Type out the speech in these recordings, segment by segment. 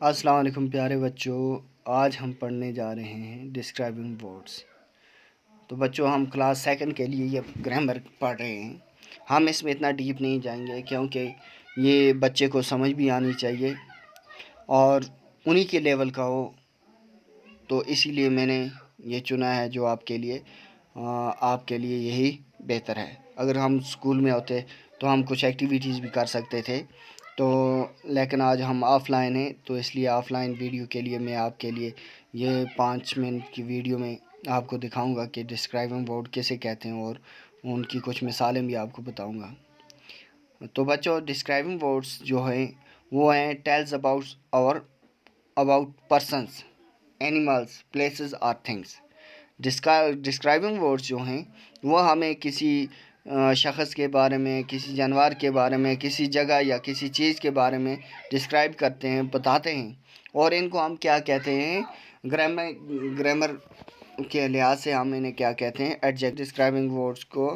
अस्सलाम वालेकुम प्यारे बच्चों। आज हम पढ़ने जा रहे हैं डिस्क्राइबिंग वर्ड्स। तो बच्चों हम क्लास सेकंड के लिए ये ग्रामर पढ़ रहे हैं। हम इसमें इतना डीप नहीं जाएंगे क्योंकि ये बच्चे को समझ भी आनी चाहिए और उन्हीं के लेवल का हो, तो इसीलिए मैंने ये चुना है जो आपके लिए यही बेहतर है। अगर हम स्कूल में होते तो हम कुछ एक्टिविटीज़ भी कर सकते थे, तो लेकिन आज हम ऑफ़लाइन हैं, तो इसलिए ऑफ़लाइन वीडियो के लिए मैं आपके लिए ये 5 मिनट की वीडियो में आपको दिखाऊंगा कि डिस्क्राइबिंग वर्ड किसे कहते हैं और उनकी कुछ मिसालें भी आपको बताऊंगा। तो बच्चों डिस्क्राइबिंग वर्ड्स जो हैं वो हैं tells about persons, animals, places और थिंग्स। डिस्क्राइबिंग वर्ड्स जो हैं वो हमें किसी शख़्स के बारे में, किसी जानवर के बारे में, किसी जगह या किसी चीज़ के बारे में डिस्क्राइब करते हैं, बताते हैं। और इनको हम क्या कहते हैं, ग्रामर के लिहाज से हम इन्हें क्या कहते हैं, एडजेक्ट। डिस्क्राइबिंग वर्ड्स को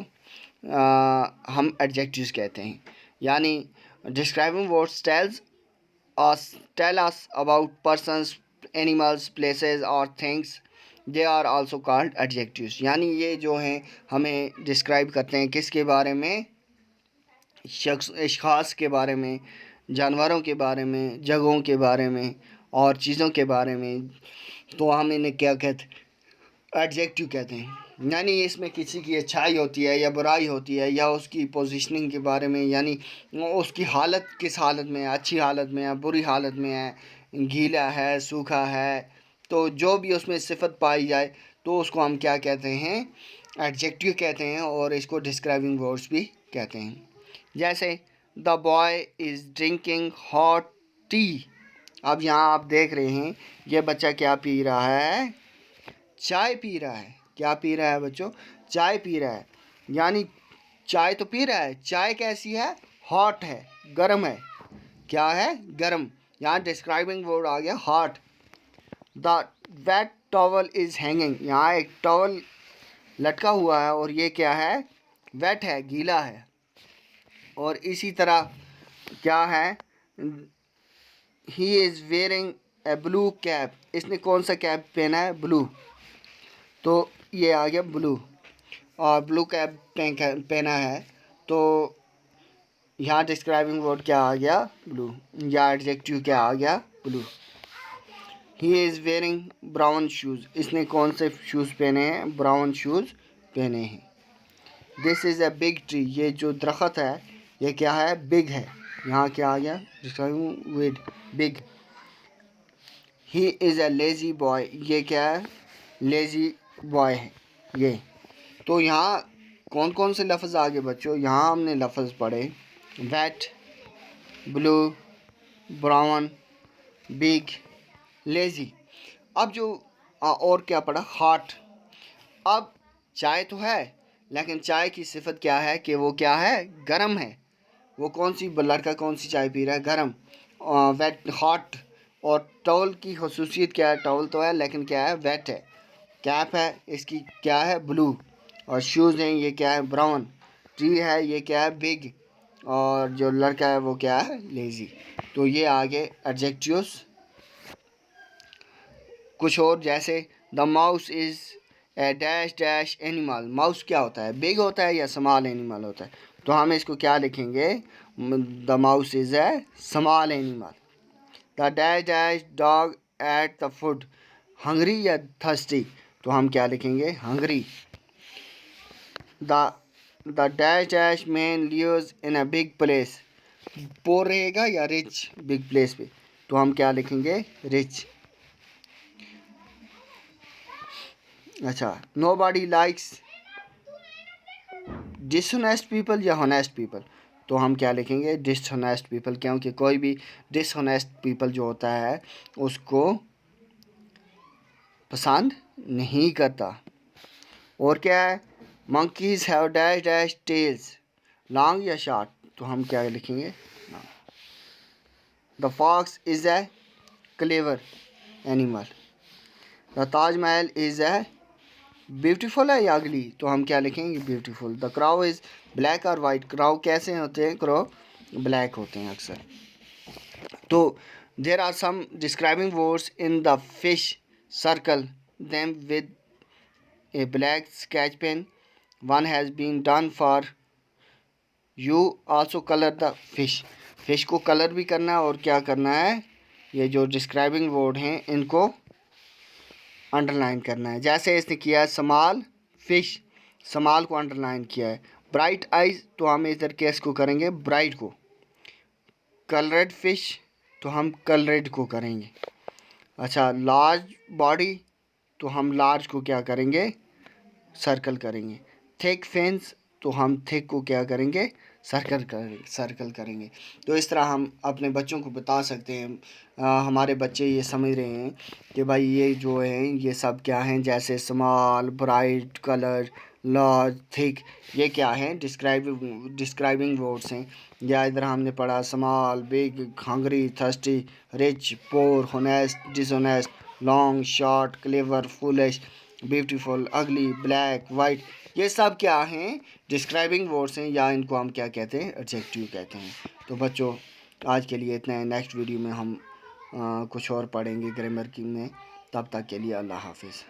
हम एडजेक्टिव्स कहते हैं। यानी describing words tell us about persons, animals, places और things. They are also called adjectives. यानी ये जो हैं हमें डिस्क्राइब करते हैं किसके बारे में, अशख़ास के बारे में, जानवरों के बारे में, जगहों के बारे में और चीज़ों के बारे में। तो हम इन्हें क्या कहते हैं, एडजेक्टिव कहते हैं। यानी इसमें किसी की अच्छाई होती है या बुराई होती है या उसकी पोजीशनिंग के बारे में, यानी उसकी हालत किस हालत में है, अच्छी हालत में है, बुरी हालत में है, गीला है, सूखा है, तो जो भी उसमें सिफत पाई जाए तो उसको हम क्या कहते हैं, एडजेक्टिव कहते हैं और इसको डिस्क्राइबिंग वर्ड्स भी कहते हैं। जैसे the boy is drinking hot T. अब यहाँ आप देख रहे हैं ये बच्चा क्या पी रहा है, चाय पी रहा है। क्या पी रहा है बच्चों, चाय पी रहा है। यानी चाय तो पी रहा है, चाय कैसी है, हॉट है, गर्म है। क्या है, गर्म। यहाँ डिस्क्राइबिंग वर्ड आ गया hot. The wet towel is hanging. यहाँ एक टॉवल लटका हुआ है और ये क्या है, वेट है, गीला है। और इसी तरह क्या है, he is wearing A blue cap. इसने कौन सा कैप पहना है, ब्लू, तो ये आ गया ब्लू। और ब्लू कैप पहना है, तो यहाँ डिस्क्राइबिंग वर्ड क्या आ गया, ब्लू। या एडजेक्टिव क्या आ गया, blue. He is wearing brown shoes. इसने कौन से शूज़ पहने हैं, ब्राउन शूज़ पहने हैं। This is a big tree. ये जो दरख्त है ये क्या है, बिग है। यहाँ क्या आ गया, describing word big. He is a lazy boy. ये क्या है, लेज़ी बॉय है ये। तो यहाँ कौन कौन से लफ्ज़ आ गए बच्चों, यहाँ हमने लफ्ज़ पढ़े wet, blue, brown, big, lazy. अब जो और क्या पढ़ा, हॉट। अब चाय तो है, लेकिन चाय की सिफत क्या है कि वो क्या है, गर्म है। वो कौन सी, लड़का कौन सी चाय पी रहा है, गर्म, वेट, हॉट। और टॉवल की खसूसियत क्या है, टॉवल तो है लेकिन क्या है, वेट है। कैप है, इसकी क्या है, ब्लू। और शूज़ हैं, ये क्या है, ब्राउन। ट्री है, ये क्या है, बिग। और जो लड़का है वो क्या है, लेज़ी। तो ये आगे एडजेक्टिव्स। कुछ और जैसे the mouse is A dash dash animal. Mouse क्या होता है, बिग होता है या स्मॉल एनिमल होता है, तो हम इसको क्या लिखेंगे, the mouse is a small animal. The dash dash dog ate the food. Hungry या थर्स्टी, तो हम क्या लिखेंगे, hungry. The dash dash man lives in a big place. Poor रहेगा या रिच, बिग प्लेस पे, तो हम क्या लिखेंगे, रिच। अच्छा, नोबडी लाइक्स डिसऑनेस्ट पीपल या होनेस्ट पीपल, तो हम क्या लिखेंगे, डिसऑनेस्ट पीपल, क्योंकि कोई भी डिसऑनेस्ट पीपल जो होता है उसको पसंद नहीं करता। और क्या है, monkeys have dash dash tails, long या शॉर्ट, तो हम क्या लिखेंगे, the fox is a clever animal. The Taj Mahal is a beautiful है या अगली, तो हम क्या लिखेंगे, beautiful. The crow is black और वाइट। क्राउ कैसे होते हैं, क्राउ ब्लैक होते हैं अक्सर। तो there are some describing words in the fish, circle them with a black sketch pen, one has been done for you, also colour the fish. Fish को colour भी करना है और क्या करना है, ये जो डिस्क्राइबिंग वर्ड हैं इनको अंडरलाइन करना है। जैसे इसने किया है स्मॉल फिश, स्मॉल को अंडरलाइन किया है। ब्राइट आइज, तो हम इधर केस को करेंगे ब्राइट को। कलरेड फिश, तो हम कलरेड को करेंगे। अच्छा, लार्ज बॉडी, तो हम लार्ज को क्या करेंगे, सर्कल करेंगे। थिक फेंस, तो हम थिक को क्या करेंगे, सर्कल करेंगे। तो इस तरह हम अपने बच्चों को बता सकते हैं। हमारे बच्चे ये समझ रहे हैं कि भाई ये जो है ये सब क्या हैं, जैसे small, bright, colour, large, thick, ये क्या हैं, डिस्क्राइबिंग वर्ड्स हैं। या इधर हमने पढ़ा small, big, hungry, thirsty, rich, poor, honest, dishonest, long, short, clever, foolish, beautiful, ugly, black, white, ये सब क्या हैं, डिस्क्राइबिंग वर्ड्स हैं, या इनको हम क्या कहते हैं, एडजेक्टिव कहते हैं। तो बच्चों आज के लिए इतना है। नेक्स्ट वीडियो में हम कुछ और पढ़ेंगे ग्रामर की में। तब तक के लिए अल्लाह हाफिज़।